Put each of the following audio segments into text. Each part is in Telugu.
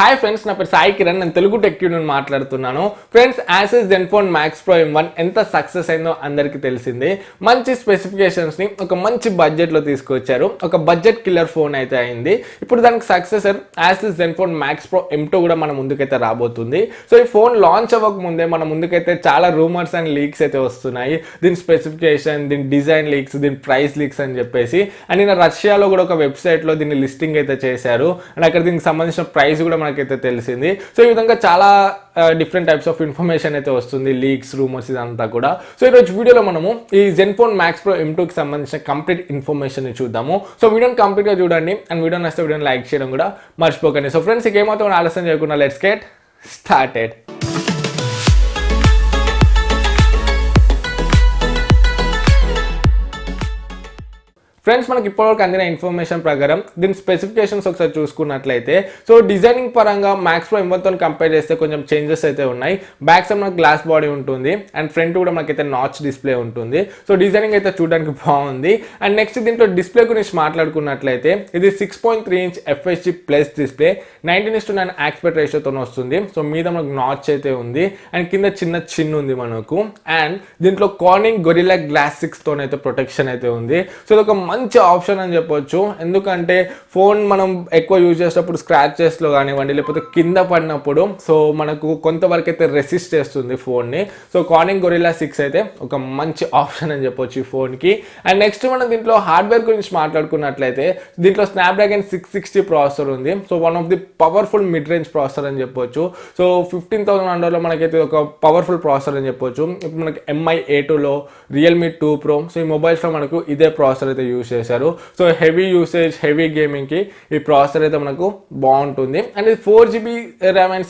హాయ్ ఫ్రెండ్స్, నా పేరు సాయి కిరణ్. నేను తెలుగు టెక్ యూనియన్ మాట్లాడుతున్నాను. Friends, Asus Zenfone Max Pro M1 ఎంత సక్సెస్ అయిందో అందరికీ తెలిసింది. మంచి స్పెసిఫికేషన్స్ని ఒక మంచి బడ్జెట్లో తీసుకొచ్చారు. ఒక బడ్జెట్ కిల్లర్ ఫోన్ అయితే అయింది. ఇప్పుడు దానికి successor Asus Zenfone Max Pro M2 కూడా మన ముందుకైతే రాబోతుంది. సో ఈ ఫోన్ లాంచ్ అవ్వక ముందే మన ముందుకైతే చాలా రూమర్స్ అండ్ లీక్స్ అయితే వస్తున్నాయి. దీని స్పెసిఫికేషన్, దీని డిజైన్ లీక్స్, దీని ప్రైస్ లీక్స్ అని చెప్పేసి. అండ్ నేను రష్యాలో కూడా ఒక వెబ్సైట్లో దీన్ని లిస్టింగ్ అయితే చేశారు. అండ్ అక్కడ దీనికి సంబంధించిన ప్రైస్ కూడా మనకైతే తెలిసింది. సో ఈ విధంగా చాలా డిఫరెంట్ టైప్స్ ఆఫ్ ఇన్ఫర్మేషన్ అయితే వస్తుంది, లీక్స్, రూమర్స్ ఇదంతా కూడా. సో ఈరోజు వీడియోలో మనము ఈ జెన్ఫోన్ మ్యాక్స్ ప్రో M2కి సంబంధించిన కంప్లీట్ ఇన్ఫర్మేషన్ చూద్దాము. సో వీడియోని కంప్లీట్గా చూడండి అండ్ వీడియో నచ్చితే వీడియోని లైక్ చేయడం కూడా మర్చిపోకండి. సో ఫ్రెండ్స్, ఇక ఏమాత్రం ఆలస్యం చేయకుండా లెట్స్ గెట్ స్టార్టెడ్. ఫ్రెండ్స్, మనకి ఇప్పటివరకు అందిన ఇన్ఫర్మేషన్ ప్రకారం దీని స్పెసిఫికేషన్స్ ఒకసారి చూసుకున్నట్లయితే, సో డిజైనింగ్ పరంగా మ్యాక్స్ ప్రో M1తో కంపేర్ చేస్తే కొంచెం చేంజెస్ అయితే ఉన్నాయి. బ్యాక్ సైడ్ మనకు గ్లాస్ బాడీ ఉంటుంది అండ్ ఫ్రంట్ కూడా మనకైతే నాచ్ డిస్ప్లే ఉంటుంది. సో డిజైనింగ్ అయితే చూడడానికి బాగుంది. అండ్ నెక్స్ట్ దీంట్లో డిస్ప్లే గురించి మాట్లాడుకున్నట్లయితే ఇది 6.3 inch FHD plus display, 19:9 aspect రేషియోతో వస్తుంది. సో మీద మనకు నాచ్ అయితే ఉంది అండ్ కింద చిన్న చిన్ ఉంది మనకు. అండ్ దీంట్లో కార్నింగ్ గొరిల్లా గ్లాస్ 6 తోనైతే ప్రొటెక్షన్ అయితే ఉంది. సో ఇది ఒక మంచి ఆప్షన్ అని చెప్పొచ్చు. ఎందుకంటే ఫోన్ మనం ఎక్కువ యూజ్ చేసేటప్పుడు స్క్రాచెస్లో కానివ్వండి, లేకపోతే కింద పడినప్పుడు సో మనకు కొంతవరకు అయితే రెసిస్ట్ చేస్తుంది ఫోన్ని. సో కార్నింగ్ గొరిల్లా 6 అయితే ఒక మంచి ఆప్షన్ అని చెప్పొచ్చు ఈ ఫోన్కి. అండ్ నెక్స్ట్ మనం దీంట్లో హార్డ్వేర్ గురించి మాట్లాడుకున్నట్లయితే దీంట్లో స్నాప్డ్రాగన్ 660 ప్రాసెసర్ ఉంది. So one of the powerful mid range processor అని చెప్పొచ్చు. సో 15,000 అండర్లో మనకైతే ఒక పవర్ఫుల్ ప్రాసెసర్ అని చెప్పొచ్చు. ఇప్పుడు మనకి MI A2లో, రియల్మీ 2 Pro, సో ఈ మొబైల్స్లో మనకు ఇదే ప్రాసెసర్ అయితే యూజ్ చేశారు. సో హెవీ యూసేజ్, హెవీ గేమింగ్కి ఈ ప్రాసెసర్ అయితే మనకు బాగుంటుంది. అండ్ ఇది 4GB RAM and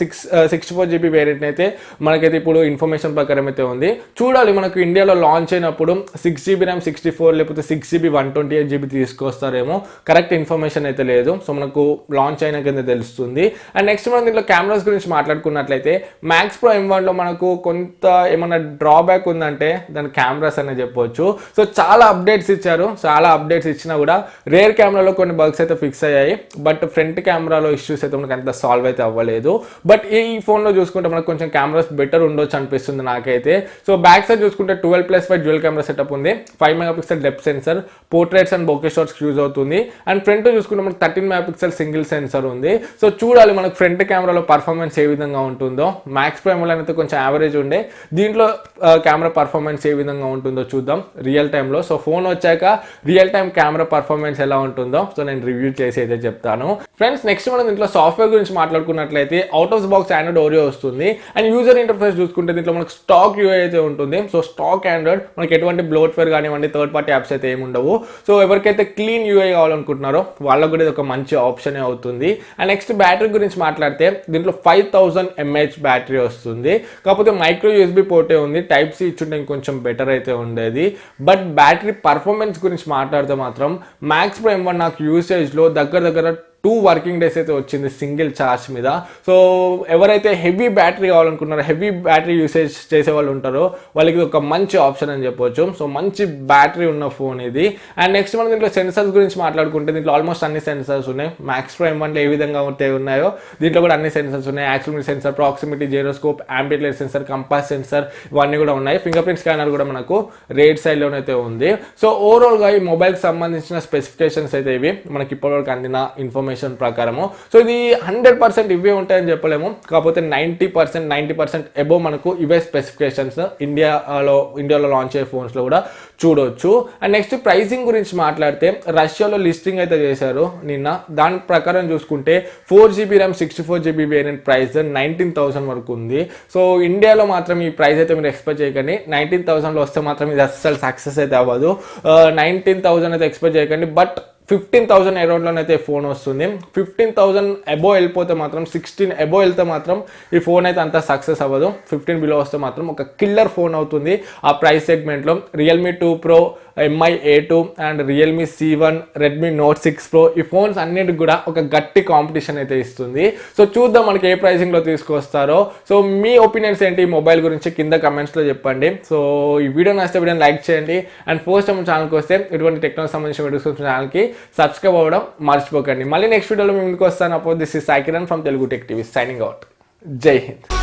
64GB variant అయితే మనకైతే ఇప్పుడు ఇన్ఫర్మేషన్ ప్రకారం అయితే ఉంది. చూడాలి, మనకు ఇండియాలో లాంచ్ అయినప్పుడు 6GB ర్యామ్ 64 లేకపోతే 6GB 128GB తీసుకొస్తారేమో. కరెక్ట్ ఇన్ఫర్మేషన్ అయితే లేదు. సో మనకు లాంచ్ అయినా కింద తెలుస్తుంది. అండ్ నెక్స్ట్ మనం దీంట్లో కెమెరాస్ గురించి మాట్లాడుకున్నట్లయితే మ్యాక్స్ ప్రో M1లో మనకు కొంత ఏమన్నా డ్రాబ్యాక్ ఉందంటే దాని కెమెరాస్ అనే చెప్పొచ్చు. సో చాలా అప్డేట్స్ ఇచ్చారు. చాలా అప్డేట్స్ ఇచ్చినా కూడా రేర్ కెమెరాలో కొన్ని బగ్స్ అయితే ఫిక్స్ అయ్యాయి. బట్ ఫ్రంట్ కెమెరాలో ఇష్యూస్ అయితే మనకు అంత సాల్వ్ అయితే అవ్వలేదు. బట్ ఈ ఫోన్లో చూసుకుంటే మనకు కొంచెం కెమెరాస్ బెటర్ ఉండొచ్చు అనిపిస్తుంది నాకైతే. సో బ్యాక్ సైడ్ చూసుకుంటే 12+5 డ్యూయల్ కెమెరా సెటప్ ఉంది. 5 megapixel depth sensor, portraits and bouquet shots use అవుతుంది. అండ్ ఫ్రంట్ చూసుకుంటే మనకు 13 మెగాపిక్సెల్ సింగిల్ సెన్సర్ ఉంది. సో చూడాలి మనకు ఫ్రంట్ కెమెరాలో పర్ఫార్మెన్స్ ఏ విధంగా ఉంటుందో. మ్యాక్స్ ప్రో M1 అయితే కొంచెం యావరేజ్ ఉండే, దీంట్లో కెమెరా పర్ఫార్మెన్స్ ఏ విధంగా ఉంటుందో చూద్దాం రియల్ టైంలో. సో ఫోన్ వచ్చాక రియల్ టైం కెమెరా పర్ఫార్మెన్స్ ఎలా ఉంటుందో సో నేను రివ్యూ చేసి అయితే చెప్తాను. ఫ్రెండ్స్, నెక్స్ట్ మనం దీంట్లో సాఫ్ట్వేర్ గురించి మాట్లాడుకున్నట్లయితే out of box Android Oreo వస్తుంది. అండ్ యూజర్ ఇంటర్ఫేస్ చూసుకుంటే దీంట్లో మనకు స్టాక్ UI అయితే ఉంటుంది. సో స్టాక్ ఆండ్రాయిడ్, మనకి ఎటువంటి బ్లోట్వేర్ కానివ్వండి, థర్డ్ పార్టీ యాప్స్ అయితే ఏమి ఉండవు. సో ఎవరికైతే క్లీన్ UI కావాలనుకుంటున్నారో వాళ్ళకు కూడా ఇది ఒక మంచి ఆప్షన్ అవుతుంది. అండ్ నెక్స్ట్ బ్యాటరీ గురించి మాట్లాడితే దీంట్లో 5000 mAh బ్యాటరీ వస్తుంది. కాకపోతే మైక్రో USB పోర్టే ఉంది. Type C ఇచ్చుంటే ఇంకొంచెం బెటర్ అయితే ఉండేది. బట్ బ్యాటరీ పర్ఫార్మెన్స్ గురించి మాట్లాడితే మాత్రం మ్యాక్స్ ప్రో M1 నాకు యూసేజ్లో దగ్గర 2 వర్కింగ్ డేస్ అయితే వచ్చింది సింగిల్ ఛార్జ్ మీద. సో ఎవరైతే హెవీ బ్యాటరీ కావాలనుకున్నారో, హెవీ బ్యాటరీ యూసేజ్ చేసే వాళ్ళు ఉంటారో వాళ్ళకి ఒక మంచి ఆప్షన్ అని చెప్పొచ్చు. సో మంచి బ్యాటరీ ఉన్న ఫోన్ ఇది. అండ్ నెక్స్ట్ మనం దీంట్లో సెన్సర్స్ గురించి మాట్లాడుకుంటే దీంట్లో ఆల్మోస్ట్ అన్ని సెన్సర్స్ ఉన్నాయి. మ్యాక్స్ ప్రో M1లో ఏ విధంగా ఉన్నాయో దీంట్లో కూడా అన్ని సెన్సర్స్ ఉన్నాయి. Accelerometer sensor, proximity, gyroscope, ambient light sensor, compass sensor, ఇవన్నీ కూడా ఉన్నాయి. ఫింగర్ ప్రింట్ స్కానర్ కూడా మనకు రైట్ సైడ్లోనైతే ఉంది. సో ఓవరాల్గా ఈ మొబైల్కి సంబంధించిన స్పెసిఫికేషన్స్ అయితే ఇవి మనకి ఇప్పటివరకు అందిన ఇన్ఫర్మేషన్ ప్రకారము. సో ఇది 100% ఇవే ఉంటాయని చెప్పలేము. కాకపోతే 90% అబోవ్ మనకు ఇవే స్పెసిఫికేషన్స్ ఇండియాలో లాంచ్ అయ్యే ఫోన్స్లో కూడా చూడొచ్చు. అండ్ నెక్స్ట్ ప్రైసింగ్ గురించి మాట్లాడితే రష్యాలో లిస్టింగ్ అయితే చేశారు నిన్న. దాని ప్రకారం చూసుకుంటే 4GB RAM 64GB variant price 19,000 వరకు ఉంది. సో ఇండియాలో మాత్రం ఈ ప్రైస్ అయితే మీరు ఎక్స్పెక్ట్ చేయకండి. 19,000లో వస్తే మాత్రం ఇది అస్సలు సక్సెస్ అయితే అవ్వదు. 19,000 అయితే ఎక్స్పెక్ట్ చేయకండి. బట్ 15,000 అరౌండ్లోనైతే ఫోన్ వస్తుంది. 15,000 అబోవ్ వెళ్ళిపోతే మాత్రం, 16 అబోవ్ వెళ్తే మాత్రం ఈ ఫోన్ అయితే అంత సక్సెస్ అవ్వదు. 15 బిలో వస్తే మాత్రం ఒక కిల్లర్ ఫోన్ అవుతుంది ఆ ప్రైస్ సెగ్మెంట్లో. Realme 2 Pro, MI A2 and Realme C1, Redmi note 6 Pro ఈ ఫోన్స్ అన్నిటికి కూడా ఒక గట్టి కాంపిటీషన్ అయితే ఇస్తుంది. సో చూద్దాం మనకి ఏ ప్రైసింగ్లో తీసుకొస్తారో. సో మీ ఒపీనియన్స్ ఏంటి ఈ మొబైల్ గురించి కింద కమెంట్స్లో చెప్పండి. సో ఈ వీడియో నచ్చితే వీడియోని లైక్ చేయండి అండ్ ఫస్ట్ టైం ఛానల్కి వస్తే ఇటువంటి టెక్నాలజీ సంబంధించిన వీడియోస్ ఛానల్కి సబ్స్క్రైబ్ అవ్వడం మర్చిపోకండి. మళ్ళీ నెక్స్ట్ వీడియోలో మీ ముందుకు వస్తాను. అప్పుడు this is Sai Kiran from Telugu tech TV signing out. జై హింద్.